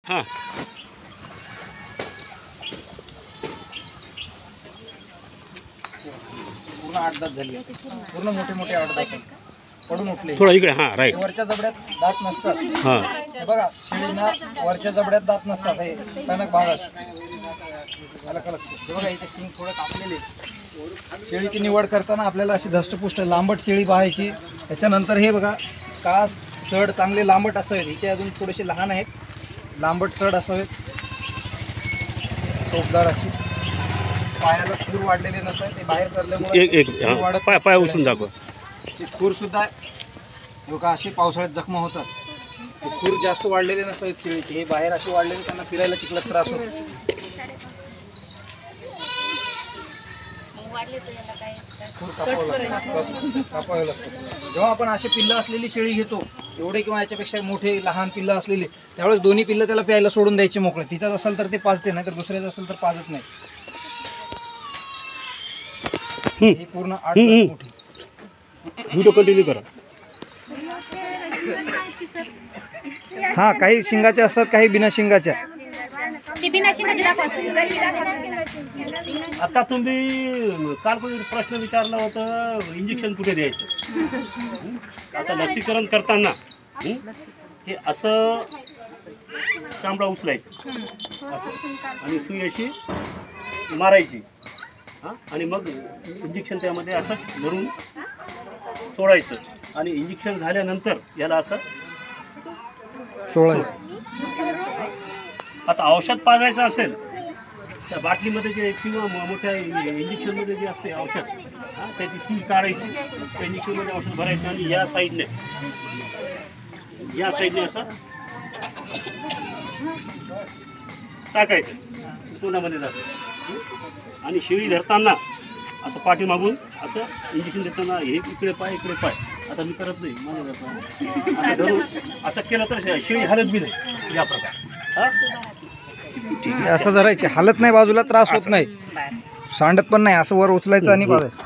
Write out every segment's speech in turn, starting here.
हां पूर्ण 8 दात झाली, पूर्ण मोठे मोठे 8 दात पडून उठले. थोडा इकडे. हां राईट. वरच्या जबड्यात दात नसतात. हां हे बघा, शेळीना वरच्या जबड्यात दात नसतात. हे टणक भाग असतो. आलं का लक्षात? हे बघा, इथे शिंग थोडं कापलेले. शेळीची निवड करताना आपल्याला अशी धष्टपुष्ट लांबट शेळी पाहायची. त्याच्यानंतर हे बघा, कास सड चांगले लांबट असावेत. हिचे अजून थोडेसे लहान आहेत. लांबट सड असावेत, टोकदार अशी. पायाला खूर वाढलेले नसावे. ते बाहेर चरल्यामुळे एक पाय पाय उचलून दाखव. ती खूर सुद्धा लोक अशी पावसाळ्यात जखमा होतात. ते खूर जास्त वाढलेले नसावेत शेळीचे. हे बाहेर असे वाढलेले, त्यांना फिरायला चिखलात त्रास होतो. खूर कापावं लागतं. जेव्हा आपण असे पिल्लं असलेली शेळी घेतो, एवढे किंवा याच्यापेक्षा मोठे लहान पिल्लं असलेली, त्यावेळेस दोन्ही पिल्लं त्याला प्यायला सोडून द्यायचे मोकळे. तिचाच असेल तर ते पाजते, नाही तर दुसऱ्याचं असेल तर पाजत नाही. ही पूर्ण 8 मोठी. व्हिडिओ कंटिन्यू करा. हा, काही शिंगाच्या असतात, काही बिना शिंगाच्या. आता तुम्ही काल कोणी प्रश्न विचारला होता, इंजेक्शन कुठे द्यायचं. आता लसीकरण करताना हे असं चांबडा उचलायचं असं, आणि सुई अशी मारायची. हां, आणि मग इंजेक्शन त्यामध्ये असंच धरून सोडायचं. आणि इंजेक्शन झाल्यानंतर याला असं सोडायचं. आता औषध पाजायचं असेल त्या बाटलीमध्ये जे किंवा मोठ्या इंजेक्शनमध्ये जे असते औषध, त्याची सुई काढायची, त्या इंजेक्शनमध्ये औषध भरायचं आणि या साईडने असं टाकायचं, तोंडामध्ये जातं. आणि शेळी धरताना असं पाठीमागून असं इंजेक्शन देताना हे इकडे पाय इकडे पाय. आता मी करत नाही, मला असं धरून असं केलं तर शेळी हलत बी नाही. या प्रकारे ठीक आहे, असं धरायचे. हालत नाही, बाजूला त्रास होत नाही, सांडत पण नाही. असं वर उचलायचं आणि पाजायचं.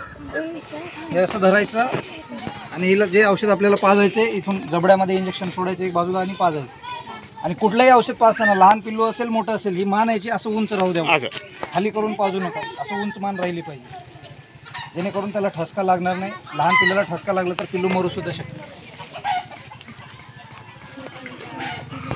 हे असं धरायचं. आणि हिला जे औषध आपल्याला पाजायचे, इथून जबड्यामध्ये इंजेक्शन सोडायचं एक बाजूला आणि पाजायचं. आणि कुठलंही औषध पाजताना लहान पिल्लू असेल मोठं असेल, ही मान याची असं उंच राहू द्या. खाली करून पाजू नका. असं उंच मान राहिली पाहिजे, जेणेकरून त्याला ठसका लागणार नाही. लहान पिल्लाला ठसका लागला तर पिल्लू मरू सुद्धा शकतो.